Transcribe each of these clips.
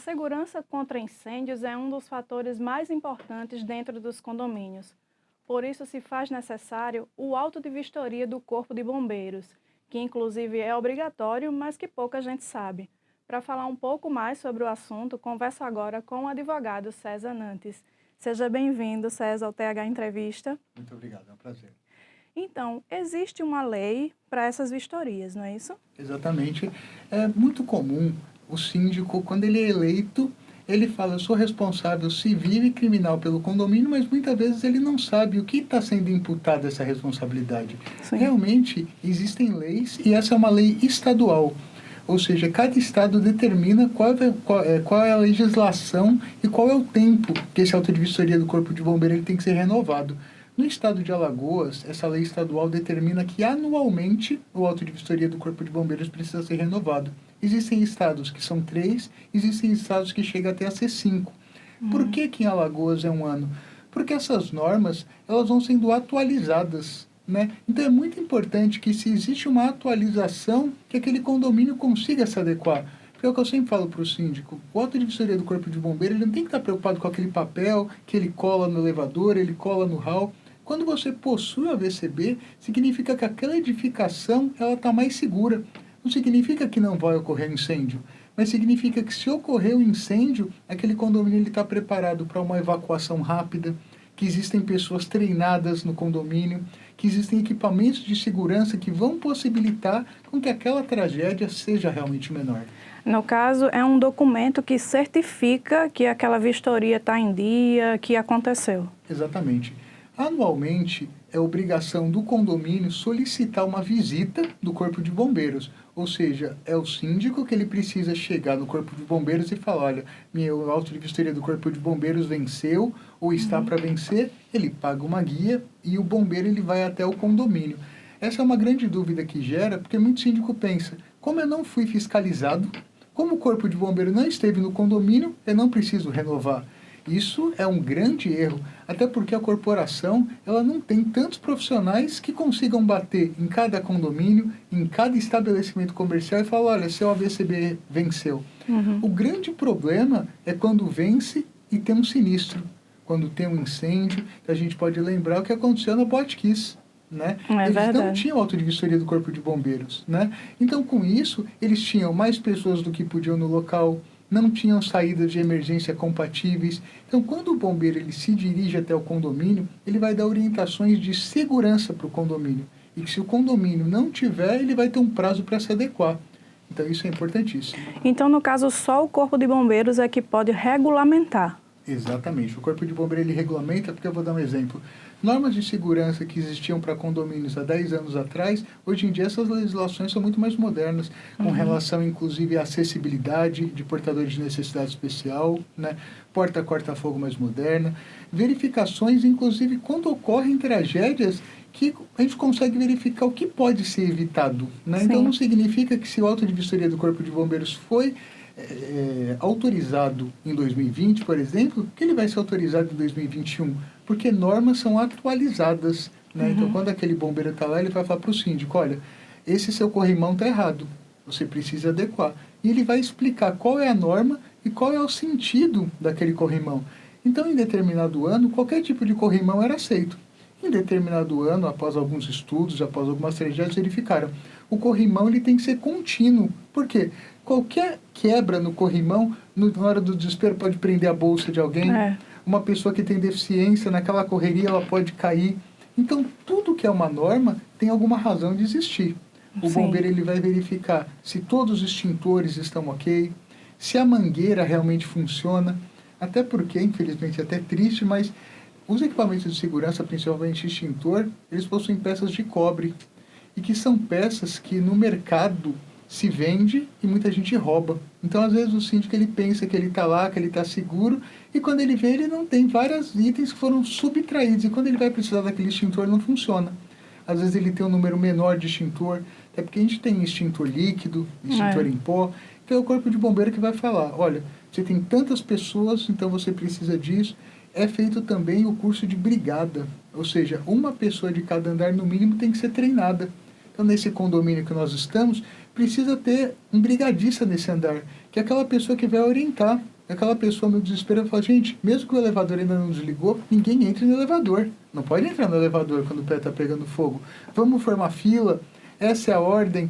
segurança contra incêndios é um dos fatores mais importantes dentro dos condomínios. Por isso, se faz necessário o auto de vistoria do Corpo de Bombeiros, que inclusive é obrigatório, mas que pouca gente sabe. Para falar um pouco mais sobre o assunto, converso agora com o advogado César Nantes. Seja bem-vindo, César, ao TH Entrevista. Muito obrigado, é um prazer. Então, existe uma lei para essas vistorias, não é isso? Exatamente. É muito comum o síndico, quando ele é eleito, ele fala, eu sou responsável civil e criminal pelo condomínio, mas muitas vezes ele não sabe o que está sendo imputado essa responsabilidade. Sim. Realmente, existem leis e essa é uma lei estadual. Ou seja, cada estado determina qual é a legislação e qual é o tempo que esse auto de vistoria do Corpo de Bombeiro ele tem que ser renovado. No estado de Alagoas, essa lei estadual determina que anualmente o auto de vistoria do Corpo de Bombeiros precisa ser renovado. Existem estados que são 3, existem estados que chegam até a ser 5. Por que em Alagoas é 1 ano? Porque essas normas elas vão sendo atualizadas, né? Então é muito importante que, se existe uma atualização, que aquele condomínio consiga se adequar. Porque é o que eu sempre falo para o síndico, o auto de vistoria do Corpo de Bombeiro ele não tem que estar preocupado com aquele papel que ele cola no elevador, ele cola no hall. Quando você possui a VCB, significa que aquela edificação está mais segura. Não significa que não vai ocorrer incêndio, mas significa que, se ocorrer um incêndio, aquele condomínio está preparado para uma evacuação rápida, que existem pessoas treinadas no condomínio, que existem equipamentos de segurança que vão possibilitar com que aquela tragédia seja realmente menor. No caso, é um documento que certifica que aquela vistoria está em dia, que aconteceu. Exatamente. Anualmente, é obrigação do condomínio solicitar uma visita do Corpo de Bombeiros. Ou seja, é o síndico que ele precisa chegar no Corpo de Bombeiros e falar, olha, meu auto de vistoria do Corpo de Bombeiros venceu ou está para vencer, ele paga uma guia e o bombeiro ele vai até o condomínio. Essa é uma grande dúvida que gera, porque muito síndico pensa, como eu não fui fiscalizado, como o Corpo de Bombeiro não esteve no condomínio, eu não preciso renovar. Isso é um grande erro, até porque a corporação ela não tem tantos profissionais que consigam bater em cada condomínio, em cada estabelecimento comercial e falar, olha, seu AVCB venceu. O grande problema é quando vence e tem um sinistro, quando tem um incêndio, que a gente pode lembrar o que aconteceu na Botkiss. Né? Eles não tinham auto de vistoria do Corpo de Bombeiros. Né? Então, com isso, eles tinham mais pessoas do que podiam no local, não tinham saídas de emergência compatíveis. Então, quando o bombeiro ele se dirige até o condomínio, ele vai dar orientações de segurança para o condomínio. E que, se o condomínio não tiver, ele vai ter um prazo para se adequar. Então, isso é importantíssimo. Então, no caso, só o Corpo de Bombeiros é que pode regulamentar. Exatamente. O Corpo de Bombeiro ele regulamenta, porque eu vou dar um exemplo. Normas de segurança que existiam para condomínios há 10 anos atrás, hoje em dia essas legislações são muito mais modernas, com relação inclusive à acessibilidade de portadores de necessidade especial, né? Porta corta-fogo mais moderna, verificações inclusive quando ocorrem tragédias que a gente consegue verificar o que pode ser evitado. Né? Então não significa que, se o auto de vistoria do Corpo de Bombeiros foi autorizado em 2020, por exemplo, que ele vai ser autorizado em 2021, porque normas são atualizadas. Né? Então, quando aquele bombeiro está lá, ele vai falar para o síndico, olha, esse seu corrimão está errado, você precisa adequar. E ele vai explicar qual é a norma e qual é o sentido daquele corrimão. Então, em determinado ano, qualquer tipo de corrimão era aceito. Em determinado ano, após alguns estudos, após algumas tragédias, verificaram. O corrimão ele tem que ser contínuo. Por quê? Qualquer quebra no corrimão, na hora do desespero, pode prender a bolsa de alguém. Uma pessoa que tem deficiência, naquela correria, ela pode cair. Então, tudo que é uma norma tem alguma razão de existir. O bombeiro ele vai verificar se todos os extintores estão ok, se a mangueira realmente funciona. Até porque, infelizmente, é até triste, mas os equipamentos de segurança, principalmente extintor, eles possuem peças de cobre. E que são peças que no mercado se vende e muita gente rouba. Então, às vezes, o síndico ele pensa que ele está lá, que ele está seguro, e quando ele vê, ele não tem vários itens que foram subtraídos. E quando ele vai precisar daquele extintor, não funciona. Às vezes ele tem um número menor de extintor, até porque a gente tem extintor líquido, extintor em pó. Então é o Corpo de Bombeiro que vai falar, olha, você tem tantas pessoas, então você precisa disso. É feito também o curso de brigada, ou seja, uma pessoa de cada andar no mínimo tem que ser treinada. Então, nesse condomínio que nós estamos, precisa ter um brigadista nesse andar, que é aquela pessoa que vai orientar aquela pessoa no desespero fala, gente, mesmo que o elevador ainda não desligou, ninguém entra no elevador. Não pode entrar no elevador quando o pé está pegando fogo. Vamos formar fila, essa é a ordem.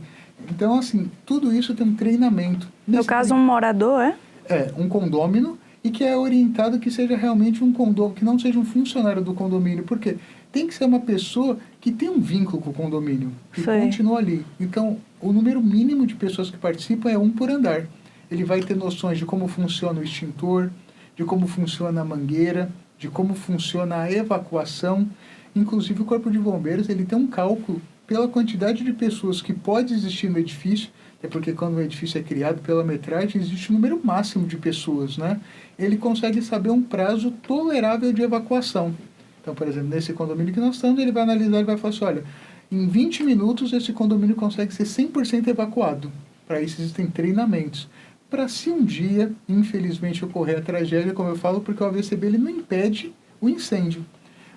Então, assim, tudo isso tem um treinamento. No caso, um morador, é? É, um condômino, e que é orientado que seja realmente um condômino, que não seja um funcionário do condomínio. Por quê? Tem que ser uma pessoa que tem um vínculo com o condomínio, que continua ali. Então, o número mínimo de pessoas que participam é 1 por andar. Ele vai ter noções de como funciona o extintor, de como funciona a mangueira, de como funciona a evacuação. Inclusive, o Corpo de Bombeiros ele tem um cálculo pela quantidade de pessoas que pode existir no edifício, até porque quando o edifício é criado pela metragem, existe um número máximo de pessoas, né? Ele consegue saber um prazo tolerável de evacuação. Então, por exemplo, nesse condomínio que nós estamos, ele vai analisar e vai falar assim, olha, em 20 minutos esse condomínio consegue ser 100% evacuado. Para isso existem treinamentos. Para se um dia, infelizmente, ocorrer a tragédia, como eu falo, porque o AVCB ele não impede o incêndio,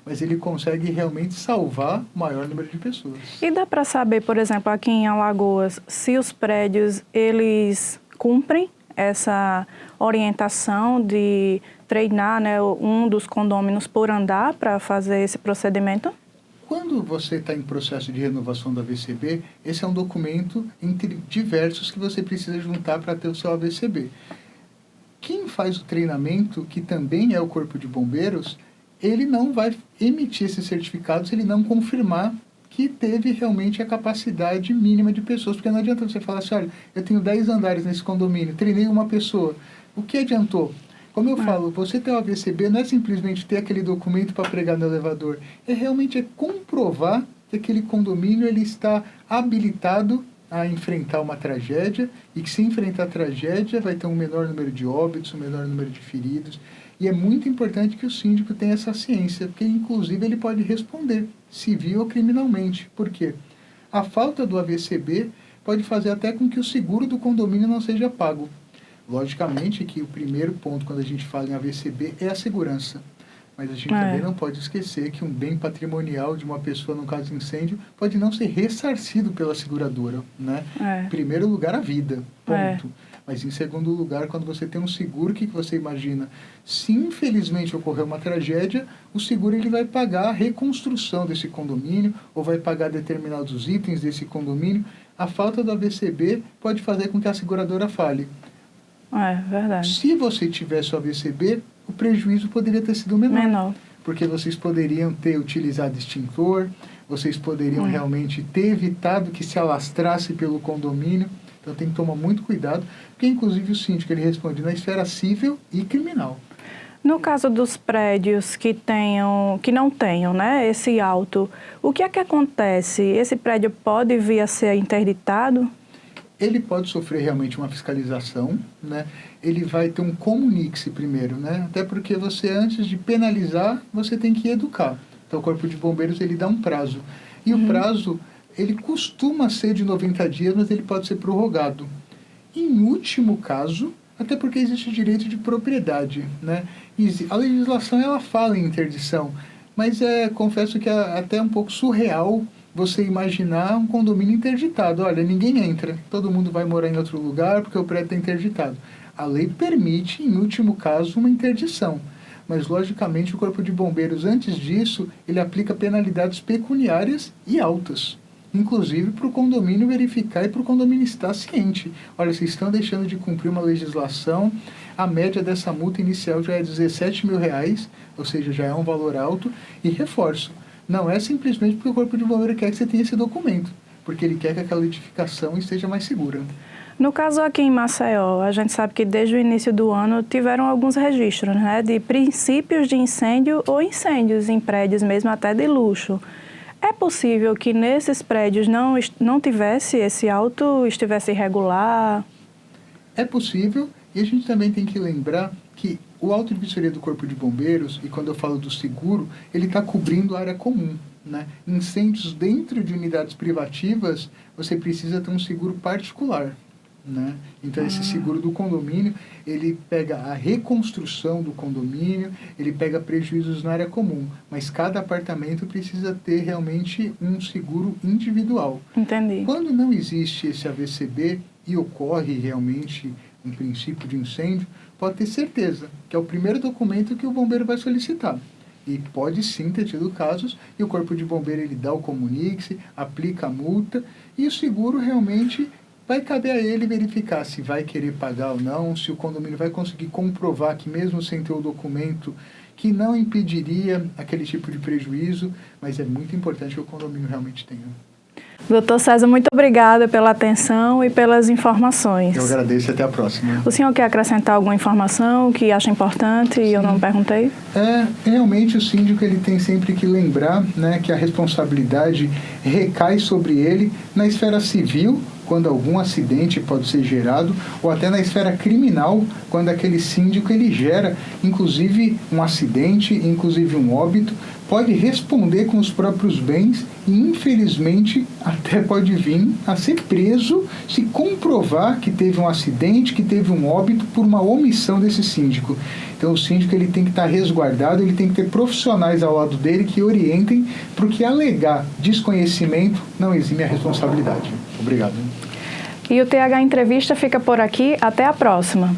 mas ele consegue realmente salvar o maior número de pessoas. E dá para saber, por exemplo, aqui em Alagoas, se os prédios eles cumprem essa orientação de treinar, né, um dos condôminos por andar para fazer esse procedimento? Quando você está em processo de renovação do AVCB, esse é um documento entre diversos que você precisa juntar para ter o seu AVCB. Quem faz o treinamento, que também é o Corpo de Bombeiros, ele não vai emitir esse certificado se ele não confirmar que teve realmente a capacidade mínima de pessoas. Porque não adianta você falar assim, olha, eu tenho 10 andares nesse condomínio, treinei uma pessoa. O que adiantou? Como eu falo, você ter o AVCB não é simplesmente ter aquele documento para pregar no elevador. É comprovar que aquele condomínio ele está habilitado a enfrentar uma tragédia e que se enfrentar a tragédia vai ter um menor número de óbitos, um menor número de feridos. E é muito importante que o síndico tenha essa ciência, porque inclusive ele pode responder, civil ou criminalmente. Por quê? A falta do AVCB pode fazer até com que o seguro do condomínio não seja pago. Logicamente que o primeiro ponto quando a gente fala em AVCB é a segurança. Mas a gente também não pode esquecer que um bem patrimonial de uma pessoa, no caso de incêndio, pode não ser ressarcido pela seguradora, né? Em primeiro lugar, a vida, ponto. Mas em segundo lugar, quando você tem um seguro, o que você imagina? Se infelizmente ocorrer uma tragédia, o seguro ele vai pagar a reconstrução desse condomínio ou vai pagar determinados itens desse condomínio. A falta do AVCB pode fazer com que a seguradora fale. É verdade. Se você tivesse o AVCB, o prejuízo poderia ter sido menor. Porque vocês poderiam ter utilizado extintor, vocês poderiam realmente ter evitado que se alastrasse pelo condomínio. Então tem que tomar muito cuidado, porque inclusive o síndico ele responde na esfera civil e criminal. No caso dos prédios que não tenham, né, esse auto, o que é que acontece? Esse prédio pode vir a ser interditado? Ele pode sofrer realmente uma fiscalização, né? Ele vai ter um comunique-se primeiro, né? Até porque você, antes de penalizar, você tem que educar. Então, o Corpo de Bombeiros, ele dá um prazo. E o prazo, ele costuma ser de 90 dias, mas ele pode ser prorrogado. Em último caso, até porque existe o direito de propriedade, né? A legislação, ela fala em interdição, mas confesso que é até um pouco surreal você imaginar um condomínio interditado. Olha, ninguém entra, todo mundo vai morar em outro lugar porque o prédio está interditado. A lei permite, em último caso, uma interdição. Mas, logicamente, o Corpo de Bombeiros, antes disso, ele aplica penalidades pecuniárias e altas. Inclusive para o condomínio verificar e para o condomínio estar ciente. Olha, vocês estão deixando de cumprir uma legislação, a média dessa multa inicial já é R$17 mil, ou seja, já é um valor alto, e reforço. Não é simplesmente porque o Corpo de Bombeiro quer que você tenha esse documento, porque ele quer que aquela edificação esteja mais segura. No caso aqui em Maceió, a gente sabe que desde o início do ano tiveram alguns registros, né, de princípios de incêndio ou incêndios em prédios mesmo até de luxo. É possível que nesses prédios não tivesse esse auto, estivesse irregular? É possível, e a gente também tem que lembrar que o auto de vistoria do Corpo de Bombeiros, e quando eu falo do seguro, ele está cobrindo a área comum, né? Incêndios dentro de unidades privativas, você precisa ter um seguro particular, né? Então, esse seguro do condomínio, ele pega a reconstrução do condomínio, ele pega prejuízos na área comum, mas cada apartamento precisa ter realmente um seguro individual. Entendi. Quando não existe esse AVCB e ocorre realmente um princípio de incêndio, pode ter certeza que é o primeiro documento que o bombeiro vai solicitar. E pode sim ter tido casos, e o Corpo de Bombeiro ele dá o comunique-se, aplica a multa, e o seguro realmente vai caber a ele verificar se vai querer pagar ou não, se o condomínio vai conseguir comprovar que mesmo sem ter o documento, que não impediria aquele tipo de prejuízo, mas é muito importante que o condomínio realmente tenha. Doutor César, muito obrigada pela atenção e pelas informações. Eu agradeço e até a próxima. O senhor quer acrescentar alguma informação que acha importante e eu não perguntei? Realmente o síndico ele tem sempre que lembrar, né, que a responsabilidade recai sobre ele na esfera civil, quando algum acidente pode ser gerado, ou até na esfera criminal, quando aquele síndico ele gera, inclusive, um acidente, inclusive um óbito, pode responder com os próprios bens e, infelizmente, até pode vir a ser preso se comprovar que teve um acidente, que teve um óbito por uma omissão desse síndico. Então, o síndico ele tem que estar resguardado, ele tem que ter profissionais ao lado dele que orientem, porque alegar desconhecimento não exime a responsabilidade. Obrigado. E o TH Entrevista fica por aqui. Até a próxima.